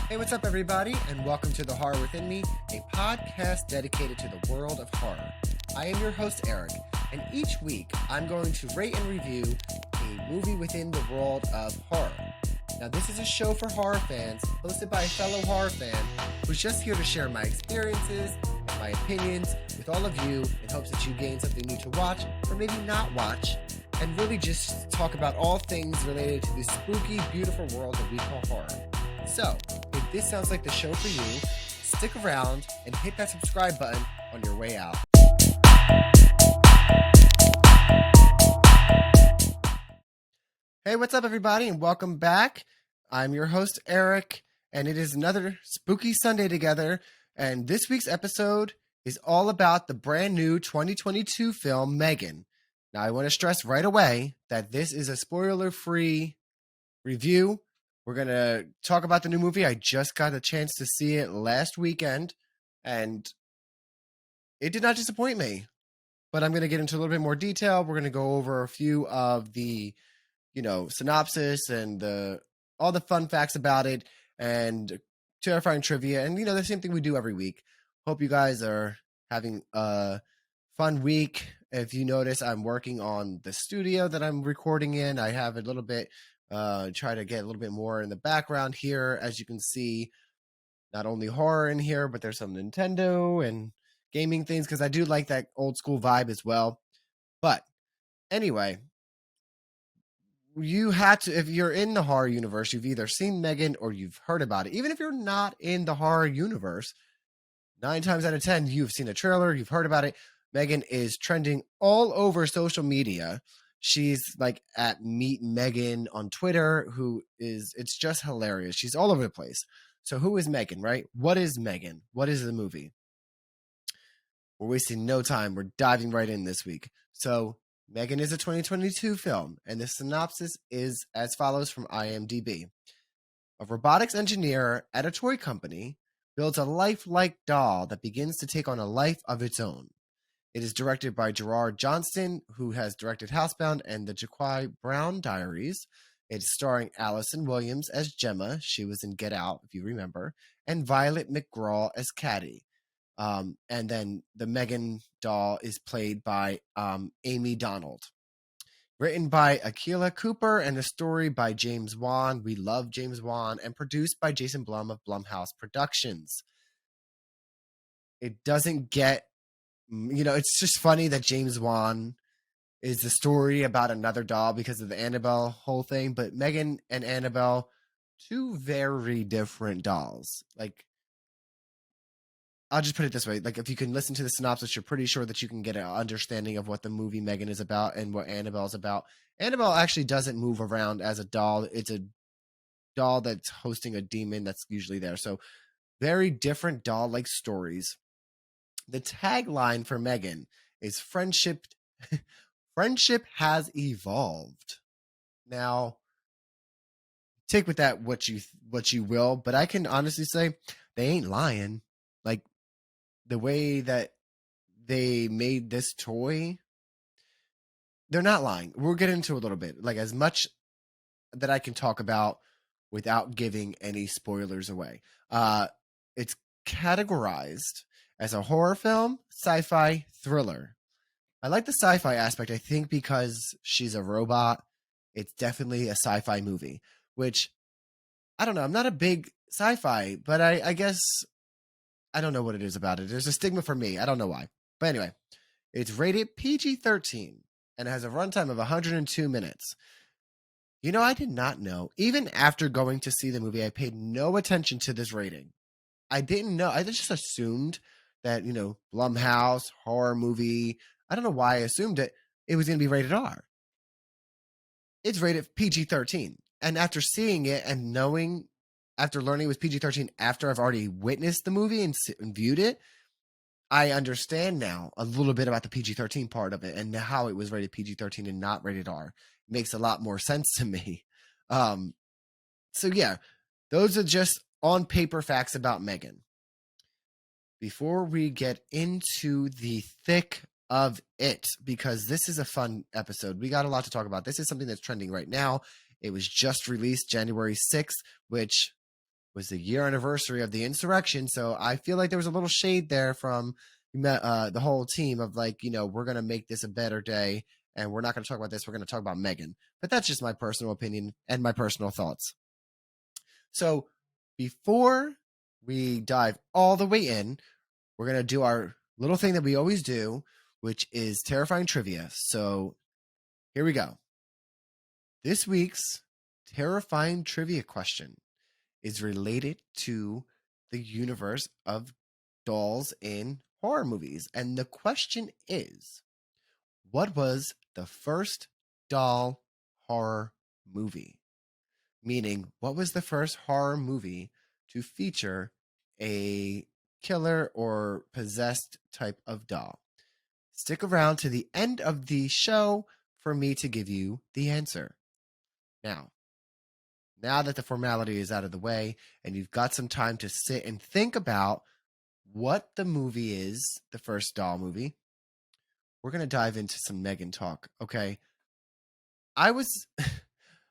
Hey, what's up, everybody, and welcome to The Horror Within Me, a podcast dedicated to the world of horror. I am your host, Eric, and each week I'm going to rate and review a movie within the world of horror. Now, this is a show for horror fans, hosted by a fellow horror fan who's just here to share my experiences and my opinions with all of you in hopes that you gain something new to watch, or maybe not watch, and really just talk about all things related to this spooky, beautiful world that we call horror. So, if this sounds like the show for you, stick around and hit that subscribe button on your way out. Hey, what's up, everybody, and welcome back. I'm your host, Eric, and it is another spooky Sunday together, and this week's episode is all about the brand new 2022 film, M3gan. Now, I want to stress right away that this is a spoiler-free review. We're going to talk about the new movie. I just got a chance to see it last weekend, and it did not disappoint me. But I'm going to get into a little bit more detail. We're going to go over a few of the, synopsis and all the fun facts about it and terrifying trivia. And, the same thing we do every week. Hope you guys are having a fun week. If you notice, I'm working on the studio that I'm recording in. I have a little bit try to get a little bit more in the background here. As you can see, not only horror in here, but there's some Nintendo and gaming things, because I do like that old school vibe as well. But anyway, you had to, if you're in the horror universe, you've either seen M3gan or you've heard about it. Even if you're not in the horror universe, 9 times out of 10, you've seen a trailer, you've heard about it. M3gan is trending all over social media. She's like at Meet M3gan on Twitter, it's just hilarious. She's all over the place. So who is M3gan, right? What is M3gan? What is the movie? We're wasting no time. We're diving right in this week. So M3gan is a 2022 film, and the synopsis is as follows from IMDb. A robotics engineer at a toy company builds a lifelike doll that begins to take on a life of its own. It is directed by Gerard Johnston, who has directed Housebound and the Jackie Brown Diaries. It's starring Allison Williams as Gemma. She was in Get Out, if you remember. And Violet McGraw as Caddy. And then the M3gan doll is played by Amy Donald. Written by Akila Cooper and a story by James Wan. We love James Wan. And produced by Jason Blum of Blumhouse Productions. It doesn't get... it's just funny that James Wan is the story about another doll because of the Annabelle whole thing. But M3gan and Annabelle, two very different dolls. Like, I'll just put it this way. Like, if you can listen to the synopsis, you're pretty sure that you can get an understanding of what the movie M3gan is about and what Annabelle's about. Annabelle actually doesn't move around as a doll. It's a doll that's hosting a demon that's usually there. So very different doll-like stories. The tagline for M3gan is friendship has evolved. Now, take with that what you will, but I can honestly say they ain't lying. Like, the way that they made this toy, they're not lying. We'll get into a little bit, like as much that I can talk about without giving any spoilers away. It's categorized as a horror film, sci-fi, thriller. I like the sci-fi aspect, I think, because she's a robot. It's definitely a sci-fi movie, which, I don't know, I'm not a big sci-fi, but I guess, I don't know what it is about it. There's a stigma for me. I don't know why. But anyway, it's rated PG-13 and has a runtime of 102 minutes. I did not know. Even after going to see the movie, I paid no attention to this rating. I didn't know. I just assumed that, Blumhouse, horror movie. I don't know why I assumed it was going to be rated R. It's rated PG-13. And after seeing it and after learning it was PG-13, after I've already witnessed the movie and viewed it, I understand now a little bit about the PG-13 part of it and how it was rated PG-13 and not rated R. It makes a lot more sense to me. So yeah, those are just on paper facts about M3gan. Before we get into the thick of it, because this is a fun episode, we got a lot to talk about. This is something that's trending right now. It was just released January 6th, which was the year anniversary of the insurrection. So I feel like there was a little shade there from the whole team of like, we're going to make this a better day and we're not going to talk about this. We're going to talk about M3gan. But that's just my personal opinion and my personal thoughts. So before we dive all the way in, we're going to do our little thing that we always do, which is terrifying trivia. So here we go. This week's terrifying trivia question is related to the universe of dolls in horror movies. And the question is, what was the first doll horror movie? Meaning, what was the first horror movie to feature a killer or possessed type of doll? Stick around to the end of the show for me to give you the answer. Now that the formality is out of the way and you've got some time to sit and think about what the movie is, the first doll movie, we're going to dive into some M3gan talk, okay?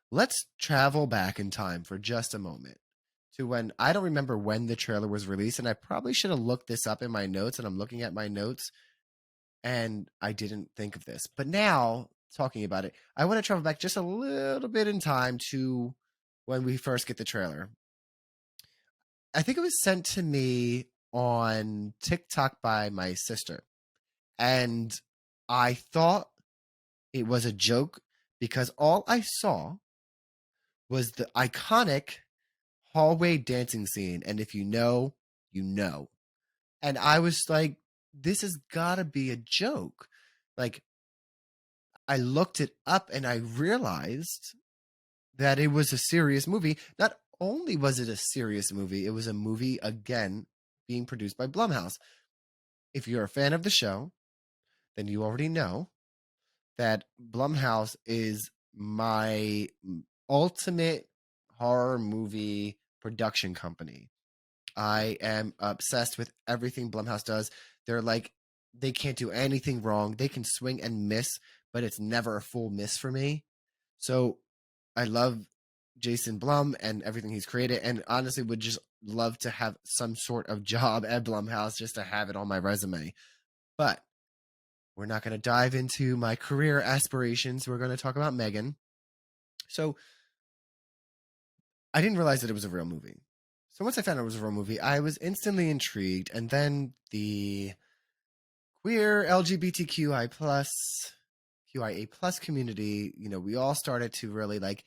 Let's travel back in time for just a moment to when I don't remember when the trailer was released, and I probably should have looked this up in my notes, and I'm looking at my notes, and I didn't think of this. But now, talking about it, I want to travel back just a little bit in time to when we first get the trailer. I think it was sent to me on TikTok by my sister. And I thought it was a joke because all I saw was the iconic hallway dancing scene. And if you know, you know. And I was like, this has got to be a joke. Like, I looked it up and I realized that it was a serious movie. Not only was it a serious movie, it was a movie, again, being produced by Blumhouse. If you're a fan of the show, then you already know that Blumhouse is my ultimate horror movie production company. I am obsessed with everything Blumhouse does. They're like, they can't do anything wrong. They can swing and miss, but it's never a full miss for me. So I love Jason Blum and everything he's created, and honestly would just love to have some sort of job at Blumhouse just to have it on my resume. But we're not going to dive into my career aspirations. We're going to talk about M3gan. So I didn't realize that it was a real movie. So once I found out it was a real movie, I was instantly intrigued. And then the queer LGBTQI plus QIA plus community, we all started to really like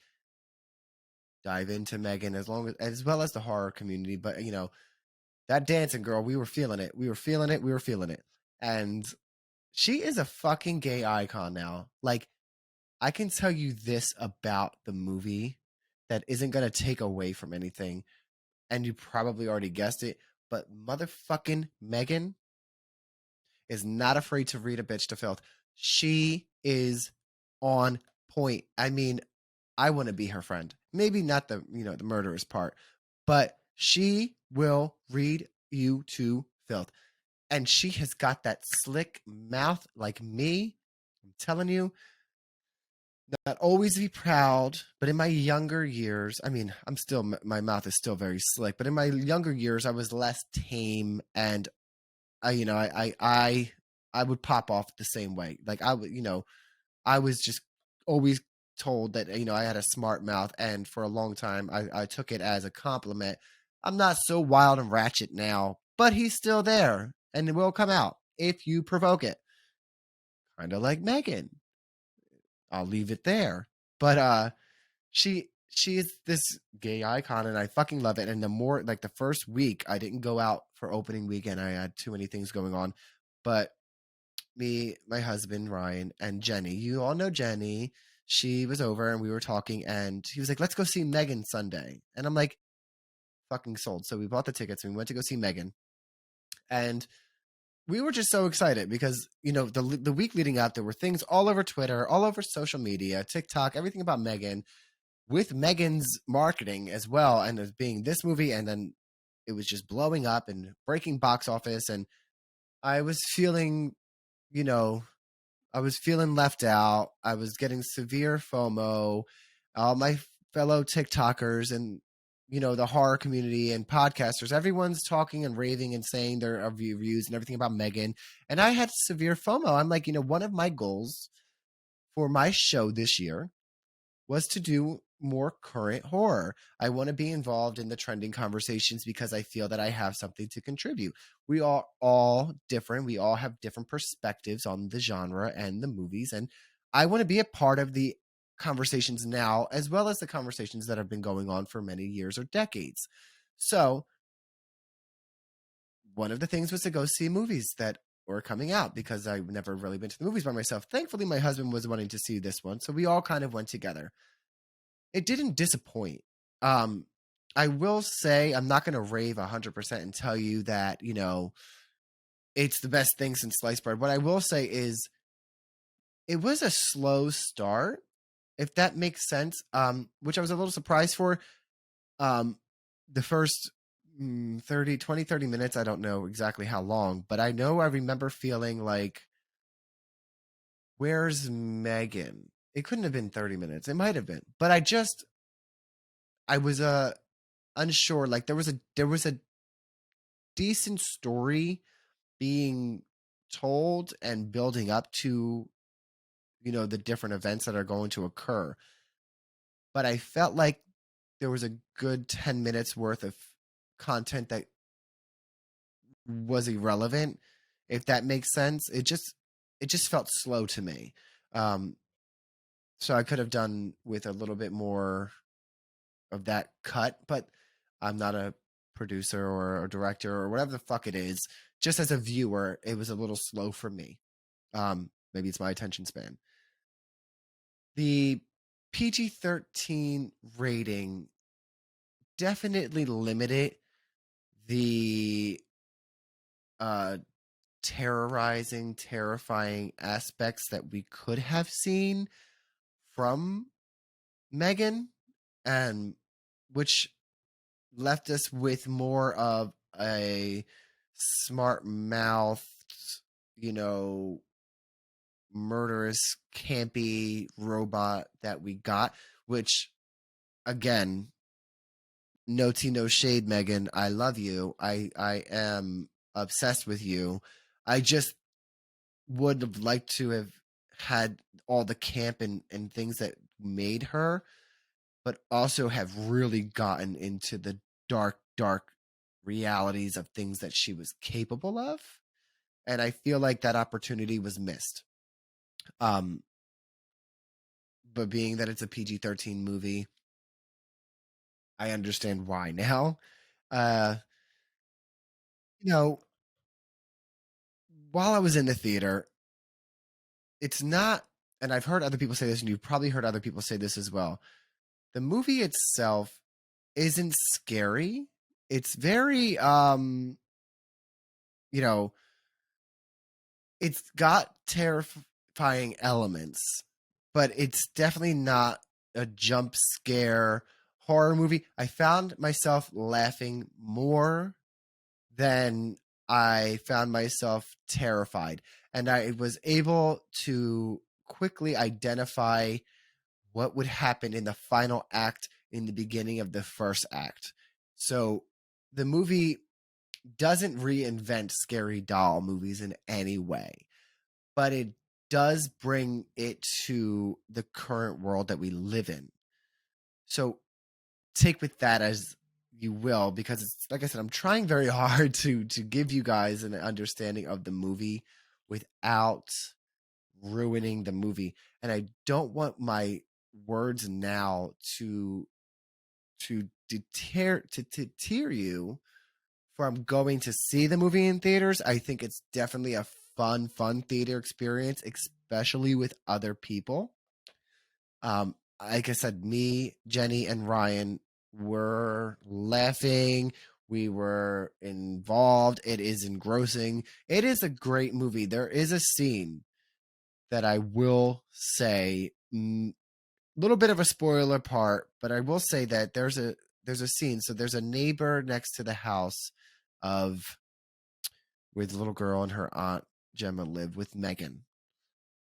dive into M3gan as well as the horror community. But that dancing girl, we were feeling it. We were feeling it. And she is a fucking gay icon now. Like, I can tell you this about the movie that isn't going to take away from anything. And you probably already guessed it. But motherfucking M3gan is not afraid to read a bitch to filth. She is on point. I mean, I want to be her friend. Maybe not the murderous part, but she will read you to filth. And she has got that slick mouth like me. I'm telling you, not always be proud, but in my younger years, I mean, my mouth is still very slick, but in my younger years, I was less tame, and I would pop off the same way. Like I was just always told that I had a smart mouth, and for a long time I took it as a compliment. I'm not so wild and ratchet now, but he's still there, and it will come out if you provoke it. Kind of like M3gan. I'll leave it there. But she is this gay icon, and I fucking love it. And the more like the first week, I didn't go out for opening weekend. I had too many things going on. But me, my husband Ryan, and Jenny, you all know Jenny. She was over and we were talking, and he was like, "Let's go see M3gan Sunday." And I'm like, "Fucking sold." So we bought the tickets and we went to go see M3gan, and we were just so excited because the week leading up, there were things all over Twitter, all over social media, TikTok, everything about M3gan, with M3gan's marketing as well, and as being this movie, and then it was just blowing up and breaking box office, and I was feeling, I was feeling left out. I was getting severe FOMO. All my fellow TikTokers and the horror community and podcasters, everyone's talking and raving and saying their reviews and everything about Megan. And I had severe FOMO. I'm like, one of my goals for my show this year was to do more current horror. I want to be involved in the trending conversations because I feel that I have something to contribute. We are all different. We all have different perspectives on the genre and the movies. And I want to be a part of the conversations now, as well as the conversations that have been going on for many years or decades. So, one of the things was to go see movies that were coming out because I've never really been to the movies by myself. Thankfully, my husband was wanting to see this one. So, we all kind of went together. It didn't disappoint. Um, I will say I'm not going to rave 100% and tell you that, it's the best thing since sliced bread. What I will say is it was a slow start, if that makes sense, which I was a little surprised for. The first 30 minutes, I don't know exactly how long, but I know I remember feeling like, where's Megan? It couldn't have been 30 minutes. It might have been. But I was unsure. Like there was a decent story being told and building up to the different events that are going to occur, but I felt like there was a good 10 minutes worth of content that was irrelevant, if that makes sense. It just felt slow to me. um so I could have done with a little bit more of that cut, but I'm not a producer or a director or whatever the fuck it is. Just as a viewer, it was a little slow for me. Maybe it's my attention span. The PG-13 rating definitely limited the uh terrorizing, terrifying aspects that we could have seen from Megan, and which left us with more of a smart mouthed, you know, murderous, campy robot that we got, which, again, no tea, no shade, Megan. I love you. I am obsessed with you. I just would have liked to have had all the camp and things that made her, but also have really gotten into the dark, dark realities of things that she was capable of. And I feel like that opportunity was missed. Um, but being that it's a PG-13 movie, I understand why now. Uh, you know, while I was in the theater, it's not, and I've heard other people say this, and you've probably heard other people say this as well. The movie itself isn't scary. It's very, you know, it's got terrifying elements, but it's definitely not a jump scare horror movie. I found myself laughing more than I found myself terrified. And I was able to quickly identify what would happen in the final act in the beginning of the first act. So the movie doesn't reinvent scary doll movies in any way, but it does bring it to the current world that we live in. So take with that as you will, because it's like I said, I'm trying very hard to give you guys an understanding of the movie without ruining the movie. And I don't want my words now to deter you from going to see the movie in theaters. I think it's definitely a fun theater experience, especially with other people. Like I said, me, Jenny, and Ryan were laughing. We were involved. It is engrossing. It is a great movie. There is a scene that I will say, little bit of a spoiler part, but I will say that there's a scene. So there's a neighbor next to the house of where the little girl and her aunt Gemma live with Megan.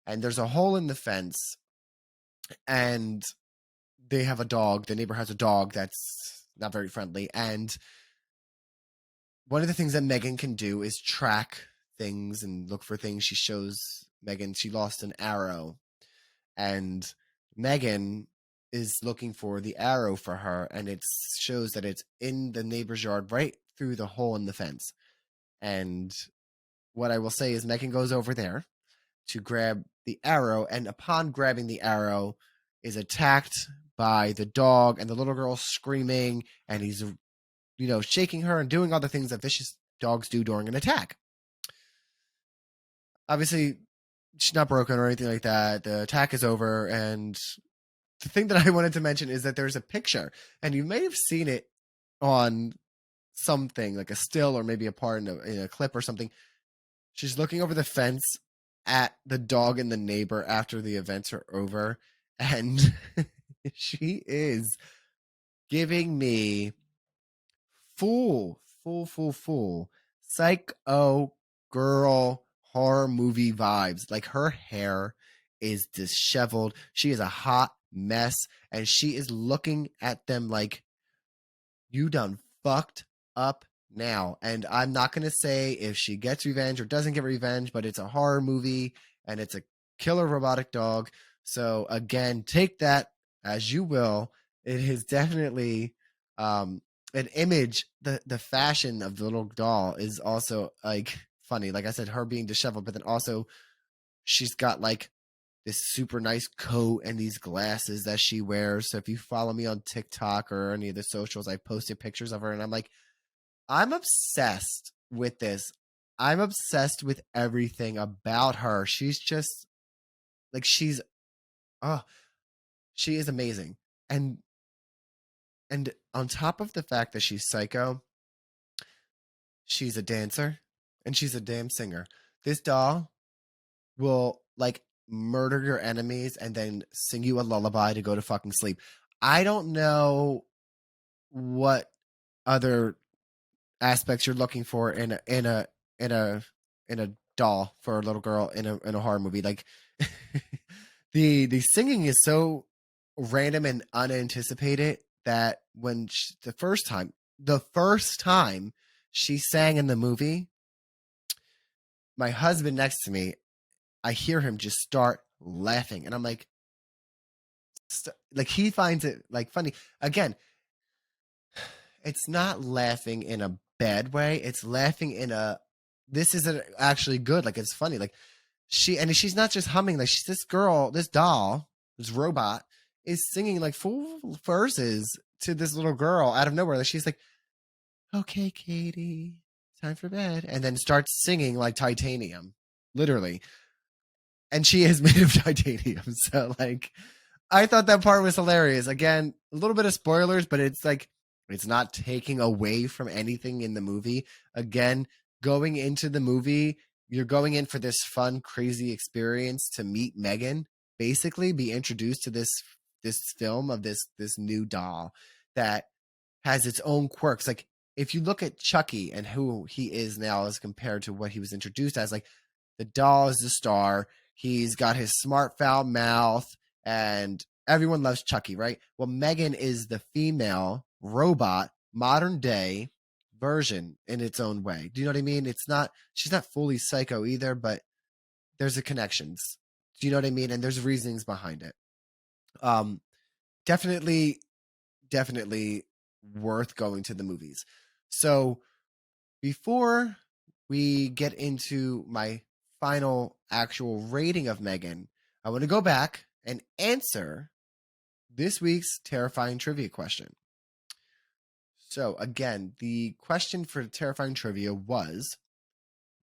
And there's a hole in the fence, and they have a dog. The neighbor has a dog that's not very friendly. And one of the things that M3gan can do is track things and look for things. She shows M3gan she lost an arrow, and M3gan is looking for the arrow for her, and it shows that it's in the neighbor's yard right through the hole in the fence. And what I will say is M3gan goes over there to grab the arrow, and upon grabbing the arrow is attacked by the dog, and the little girl screaming, and he's shaking her and doing all the things that vicious dogs do during an attack. Obviously, she's not broken or anything like that. The attack is over, and the thing that I wanted to mention is that there's a picture, and you may have seen it on something like a still or maybe a part in a clip or something. She's looking over the fence at the dog and the neighbor after the events are over, and she is giving me full psycho girl horror movie vibes. Like, her hair is disheveled. She is a hot mess, and she is looking at them like, you done fucked up now. And I'm not going to say if she gets revenge or doesn't get revenge, but it's a horror movie and it's a killer robotic dog. So again, take that as you will. It is definitely an image. The fashion of the little doll is also like funny. Like I said, her being disheveled, but then also she's got like this super nice coat and these glasses that she wears. So if you follow me on TikTok or any of the socials, I posted pictures of her, and I'm like, I'm obsessed with this. I'm obsessed with everything about her. She's just like, she is amazing. And on top of the fact that she's psycho, she's a dancer and she's a damn singer. This doll will like murder your enemies and then sing you a lullaby to go to fucking sleep. I don't know what other aspects you're looking for in a doll for a little girl in a horror movie. Like, the singing is so random and unanticipated that when the first time she sang in the movie, my husband next to me, I hear him just start laughing, and I'm like, he finds it like funny. Again, it's not laughing in a bad way. It's laughing in a, this isn't actually good. Like, it's funny. Like, she's not just humming. Like, she's this doll, this robot is singing like full verses to this little girl out of nowhere. Like, she's like, okay, Katie, time for bed. And then starts singing like titanium, literally. And she is made of titanium. So like, I thought that part was hilarious. Again, a little bit of spoilers, but it's like, it's not taking away from anything in the movie. Again, going into the movie, you're going in for this fun, crazy experience to meet M3gan, basically be introduced to this film of this new doll that has its own quirks. Like, if you look at Chucky and who he is now as compared to what he was introduced as, like, the doll is the star. He's got his smart foul mouth, and everyone loves Chucky, right? Well, M3gan is the female robot, modern day version in its own way. Do you know what I mean? She's not fully psycho either, but there's a connections. Do you know what I mean? And there's reasonings behind it. Definitely worth going to the movies. So before we get into my final actual rating of M3gan, I want to go back and answer this week's terrifying trivia question. So again, the question for terrifying trivia was,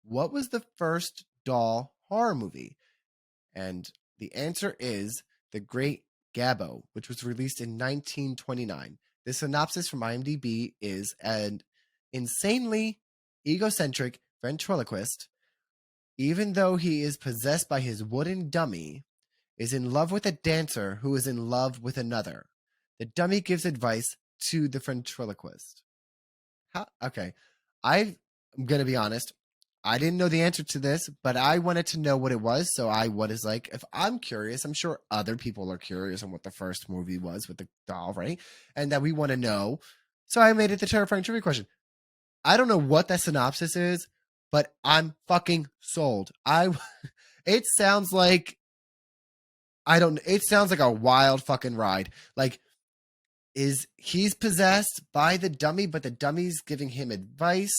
what was the first doll horror movie? And the answer is The Great Gabbo, which was released in 1929. The synopsis from IMDb is an insanely egocentric ventriloquist, even though he is possessed by his wooden dummy, is in love with a dancer who is in love with another. The dummy gives advice to the ventriloquist. Okay. I'm going to be honest. I didn't know the answer to this, but I wanted to know what it was. So if I'm curious, I'm sure other people are curious on what the first movie was with the doll, right? And that we want to know. So I made it the terrifying trivia question. I don't know what that synopsis is, but I'm fucking sold. It sounds like it sounds like a wild fucking ride. Like, he's possessed by the dummy, but the dummy's giving him advice,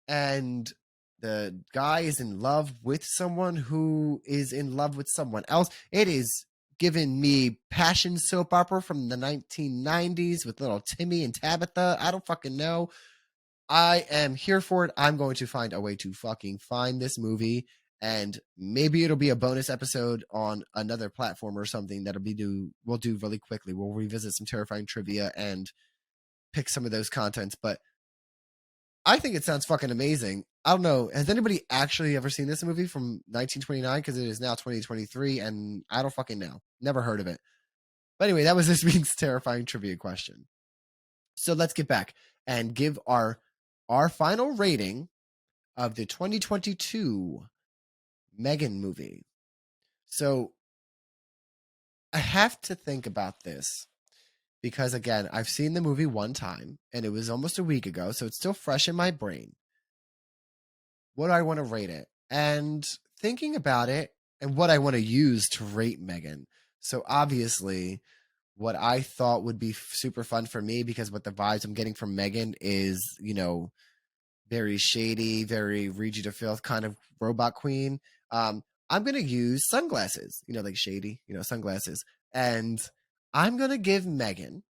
and the guy is in love with someone who is in love with someone else. It is giving me passion soap opera from the 1990s with little Timmy and Tabitha. I don't fucking know. I am here for it. I'm going to find a way to fucking find this movie, and maybe it'll be a bonus episode on another platform or something we'll do really quickly. We'll revisit some terrifying trivia and pick some of those contents, but I think it sounds fucking amazing. I don't know. Has anybody actually ever seen this movie from 1929? Because it is now 2023, and I don't fucking know. Never heard of it. But anyway, that was this week's terrifying trivia question. So let's get back and give our final rating of the 2022 M3gan movie. So I have to think about this because, again, I've seen the movie one time, and it was almost a week ago, so it's still fresh in my brain. What do I want to rate it? And thinking about it and what I want to use to rate M3gan. So obviously, what I thought would be super fun for me, because what the vibes I'm getting from M3gan is, very shady, very read you to filth kind of robot queen. I'm going to use sunglasses, like shady, sunglasses. And I'm going to give M3gan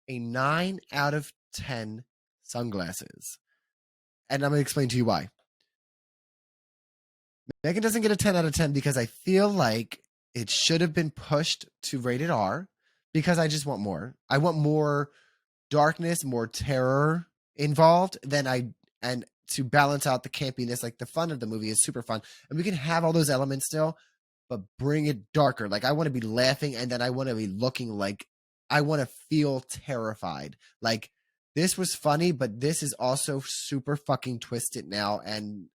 a 9 out of 10 sunglasses. And I'm going to explain to you why. M3gan doesn't get a 10 out of 10 because I feel like it should have been pushed to rated R, because I just want more. I want more darkness, more terror involved and to balance out the campiness. Like, the fun of the movie is super fun, and we can have all those elements still, but bring it darker. Like, I want to be laughing, and then I want to be looking like I want to feel terrified. Like, this was funny, but this is also super fucking twisted now and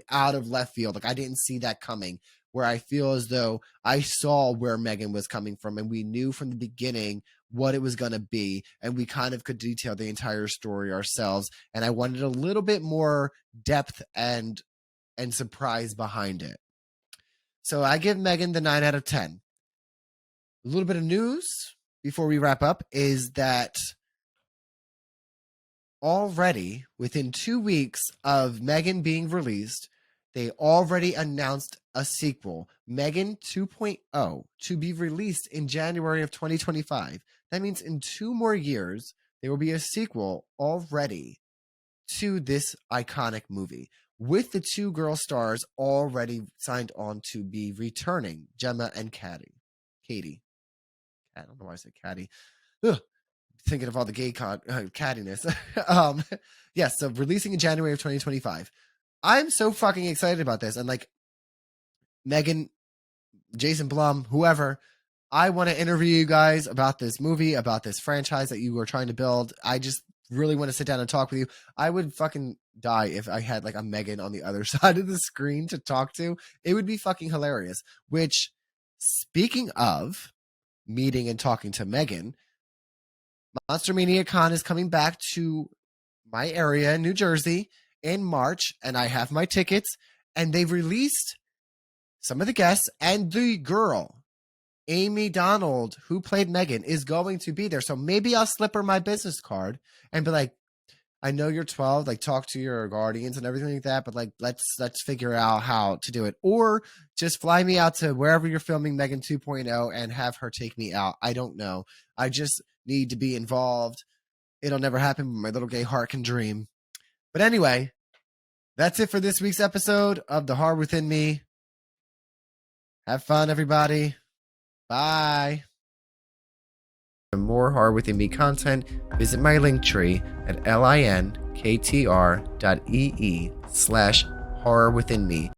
out of left field. Like, I didn't see that coming, where I feel as though I saw where M3gan was coming from, and we knew from the beginning what it was going to be, and we kind of could detail the entire story ourselves, and I wanted a little bit more depth and surprise behind it. So I give M3gan the 9 out of 10. A little bit of news before we wrap up is that already, within 2 weeks of M3gan being released, they already announced a sequel, M3gan 2.0, to be released in January of 2025. That means in 2 more years, there will be a sequel already to this iconic movie, with the 2 girl stars already signed on to be returning, Gemma and Katie. I don't know why I said Caddy. Ugh. Thinking of all the gay cattiness. Yes, so releasing in January of 2025. I'm so fucking excited about this. And like, M3gan, Jason Blum, whoever, I want to interview you guys about this movie, about this franchise that you were trying to build. I just really want to sit down and talk with you. I would fucking die if I had like a M3gan on the other side of the screen to talk to. It would be fucking hilarious. Which, speaking of meeting and talking to M3gan, Monster Mania Con is coming back to my area in New Jersey in March, and I have my tickets, and they've released some of the guests, and the girl, Amy Donald, who played M3gan, is going to be there. So maybe I'll slip her my business card and be like, I know you're 12, like, talk to your guardians and everything like that, but like, let's figure out how to do it. Or just fly me out to wherever you're filming M3gan 2.0 and have her take me out. I don't know. I just need to be involved. It'll never happen, but my little gay heart can dream. But anyway, that's it for this week's episode of The Horror Within Me. Have fun, everybody. Bye. For more Horror Within Me content, visit my link tree at linktr.ee/horror within me.